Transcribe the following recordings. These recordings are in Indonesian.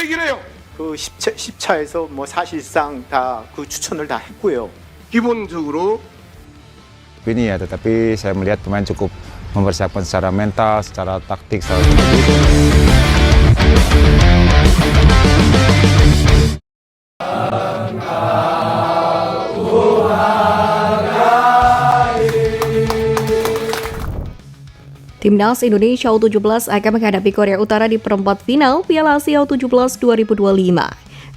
얘기를 해요. 그 10차에서 뭐 사실상 다 그 추천을 다 했고요. 기본적으로 Ini ya, tetapi saya melihat pemain cukup mempersiapkan secara mental, secara taktik, secara teknik. Timnas Indonesia U17 akan menghadapi Korea Utara di perempat final Piala Asia U17 2025.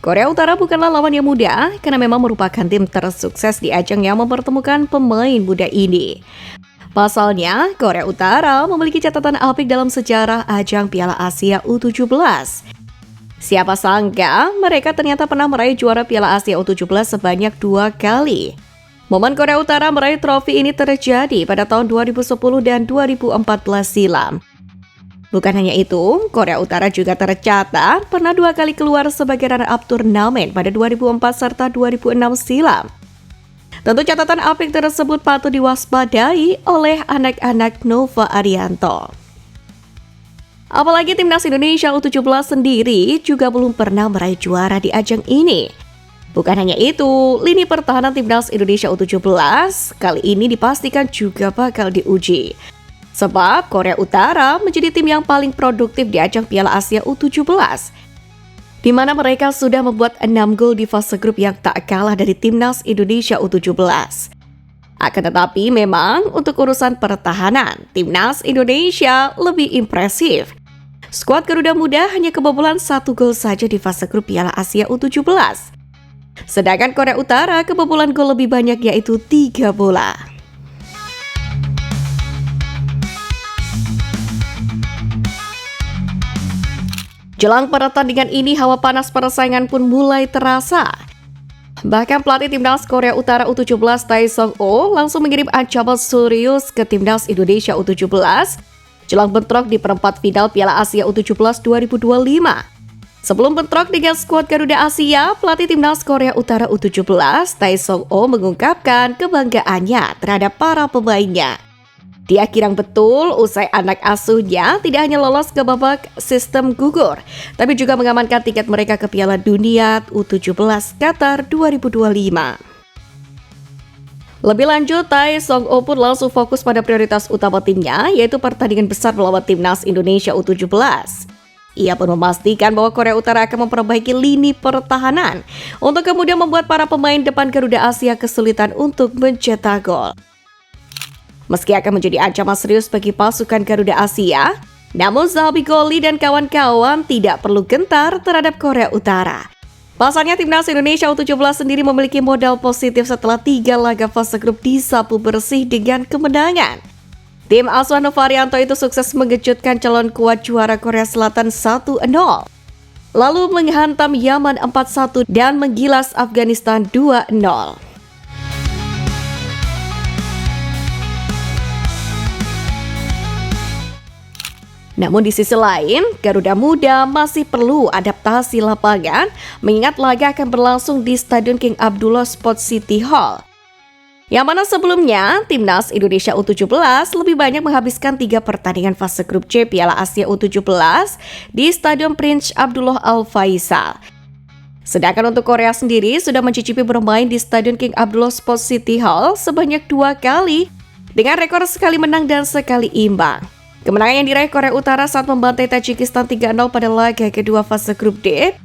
Korea Utara bukanlah lawan yang mudah karena memang merupakan tim tersukses di ajang yang mempertemukan pemain muda ini. Pasalnya, Korea Utara memiliki catatan apik dalam sejarah ajang Piala Asia U17. Siapa sangka mereka ternyata pernah meraih juara Piala Asia U17 sebanyak 2 kali. Momen Korea Utara meraih trofi ini terjadi pada tahun 2010 dan 2014 silam. Bukan hanya itu, Korea Utara juga tercatat pernah 2 kali keluar sebagai runner-up turnamen pada 2004 serta 2006 silam. Tentu catatan apik tersebut patut diwaspadai oleh anak-anak Nova Arianto. Apalagi Timnas Indonesia U17 sendiri juga belum pernah meraih juara di ajang ini. Bukan hanya itu, lini pertahanan Timnas Indonesia U17 kali ini dipastikan juga bakal diuji. Sebab Korea Utara menjadi tim yang paling produktif di ajang Piala Asia U17, di mana mereka sudah membuat 6 gol di fase grup yang tak kalah dari Timnas Indonesia U17. Akan tetapi memang untuk urusan pertahanan, Timnas Indonesia lebih impresif. Skuad Garuda Muda hanya kebobolan 1 gol saja di fase grup Piala Asia U17. Sedangkan Korea Utara kebobolan gol lebih banyak yaitu 3 bola. Jelang pertandingan ini hawa panas persaingan pun mulai terasa. Bahkan pelatih Timnas Korea Utara U17 Tae Song-oh langsung mengirim ancaman serius ke Timnas Indonesia U17 jelang bentrok di perempat final Piala Asia U17 2025. Sebelum bentrok dengan skuad Garuda Asia, pelatih Timnas Korea Utara U17, Tae Song-oh mengungkapkan kebanggaannya terhadap para pemainnya. Dia kirang betul usai anak asuhnya tidak hanya lolos ke babak sistem gugur, tapi juga mengamankan tiket mereka ke Piala Dunia U17 Qatar 2025. Lebih lanjut, Tae Song-oh pun langsung fokus pada prioritas utama timnya, yaitu pertandingan besar melawan Timnas Indonesia U17. Ia pun memastikan bahwa Korea Utara akan memperbaiki lini pertahanan untuk kemudian membuat para pemain depan Garuda Asia kesulitan untuk mencetak gol. Meski akan menjadi ancaman serius bagi pasukan Garuda Asia, namun Zabi Goli dan kawan-kawan tidak perlu gentar terhadap Korea Utara. Pasalnya Timnas Indonesia U17 sendiri memiliki modal positif setelah 3 laga fase grup disapu bersih dengan kemenangan. Tim asuhan Nova Arianto itu sukses mengejutkan calon kuat juara Korea Selatan 1-0. Lalu menghantam Yaman 4-1 dan menggilas Afghanistan 2-0. Namun di sisi lain, Garuda Muda masih perlu adaptasi lapangan mengingat laga akan berlangsung di Stadion King Abdullah Sports City Hall. Yang mana sebelumnya, Timnas Indonesia U17 lebih banyak menghabiskan 3 pertandingan fase grup C Piala Asia U17 di Stadion Prince Abdullah Al Faisal. Sedangkan untuk Korea sendiri sudah mencicipi bermain di Stadion King Abdullah Sports City Hall sebanyak 2 kali dengan rekor sekali menang dan sekali imbang. Kemenangan yang diraih Korea Utara saat membantai Tajikistan 3-0 pada laga kedua fase grup D.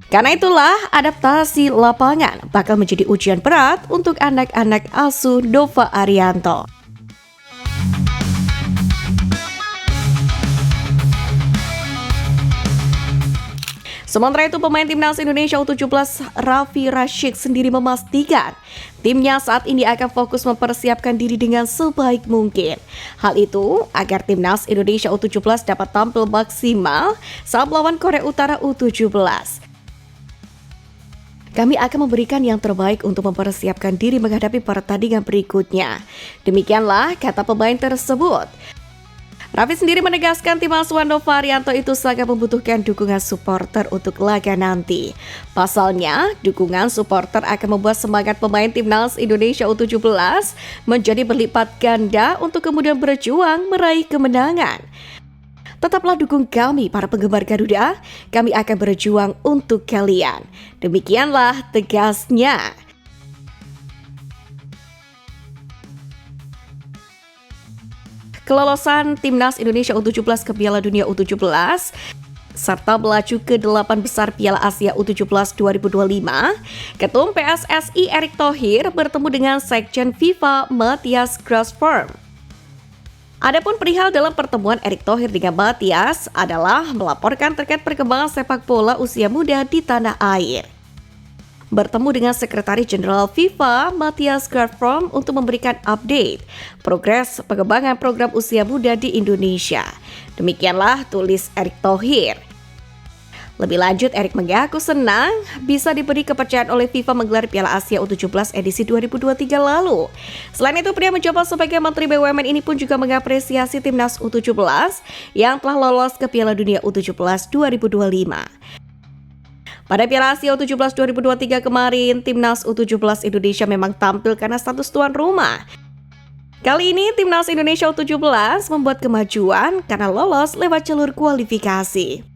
Karena itulah, adaptasi lapangan bakal menjadi ujian berat untuk anak-anak asuh Nova Arianto. Sementara itu, pemain Timnas Indonesia U17 Raffi Rashid sendiri memastikan timnya saat ini akan fokus mempersiapkan diri dengan sebaik mungkin. Hal itu agar Timnas Indonesia U17 dapat tampil maksimal saat melawan Korea Utara U17. Kami akan memberikan yang terbaik untuk mempersiapkan diri menghadapi pertandingan berikutnya. Demikianlah kata pemain tersebut. Raffi sendiri menegaskan tim asuhan Nova Arianto itu sangat membutuhkan dukungan supporter untuk laga nanti. Pasalnya, dukungan supporter akan membuat semangat pemain Timnas Indonesia U17 menjadi berlipat ganda untuk kemudian berjuang meraih kemenangan. Tetaplah dukung kami para penggemar Garuda, kami akan berjuang untuk kalian. Demikianlah tegasnya. Kelolosan Timnas Indonesia U17 ke Piala Dunia U17 serta melaju ke 8 besar Piala Asia U17 2025, Ketum PSSI Erick Thohir bertemu dengan Sekjen FIFA Matthias Grasform. Adapun perihal dalam pertemuan Erick Thohir dengan Matthias adalah melaporkan terkait perkembangan sepak bola usia muda di tanah air. Bertemu dengan Sekretaris Jenderal FIFA Matthias Grasform untuk memberikan update progres pengembangan program usia muda di Indonesia. Demikianlah tulis Erick Thohir. Lebih lanjut, Erick mengaku senang bisa diberi kepercayaan oleh FIFA menggelar Piala Asia U17 edisi 2023 lalu. Selain itu, pria menjabat sebagai Menteri BUMN ini pun juga mengapresiasi Timnas U17 yang telah lolos ke Piala Dunia U17 2025. Pada Piala Asia U17 2023 kemarin, Timnas U17 Indonesia memang tampil karena status tuan rumah. Kali ini, Timnas Indonesia U17 membuat kemajuan karena lolos lewat jalur kualifikasi.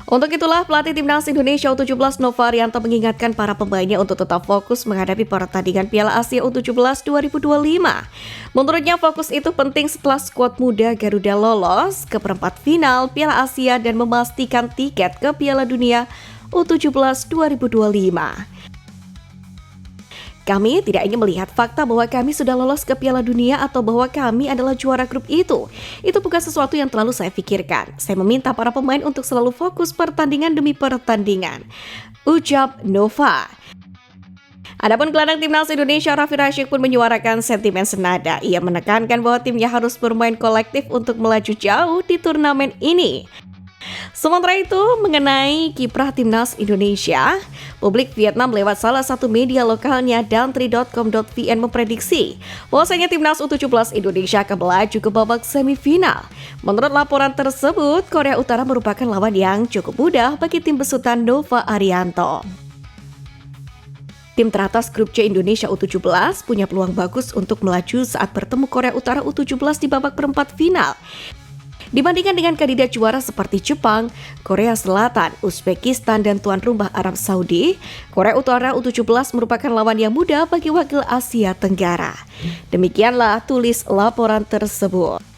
Untuk itulah pelatih Timnas Indonesia U17 Novarianto mengingatkan para pemainnya untuk tetap fokus menghadapi pertandingan Piala Asia U17 2025. Menurutnya fokus itu penting setelah skuad muda Garuda lolos ke perempat final Piala Asia dan memastikan tiket ke Piala Dunia U17 2025. Kami tidak ingin melihat fakta bahwa kami sudah lolos ke Piala Dunia atau bahwa kami adalah juara grup itu. Itu bukan sesuatu yang terlalu saya pikirkan. Saya meminta para pemain untuk selalu fokus pertandingan demi pertandingan, ucap Nova. Adapun gelandang Timnas Indonesia Raffi Rashid pun menyuarakan sentimen senada. Ia menekankan bahwa timnya harus bermain kolektif untuk melaju jauh di turnamen ini. Sementara itu, mengenai kiprah Timnas Indonesia, publik Vietnam lewat salah satu media lokalnya dantri.com.vn memprediksi bahwasanya Timnas U17 Indonesia akan melaju ke babak semifinal. Menurut laporan tersebut, Korea Utara merupakan lawan yang cukup mudah bagi tim besutan Nova Arianto. Tim teratas grup C Indonesia U17 punya peluang bagus untuk melaju saat bertemu Korea Utara U17 di babak perempat final. Dibandingkan dengan kandidat juara seperti Jepang, Korea Selatan, Uzbekistan, dan tuan rumah Arab Saudi, Korea Utara U17 merupakan lawan yang mudah bagi wakil Asia Tenggara. Demikianlah tulis laporan tersebut.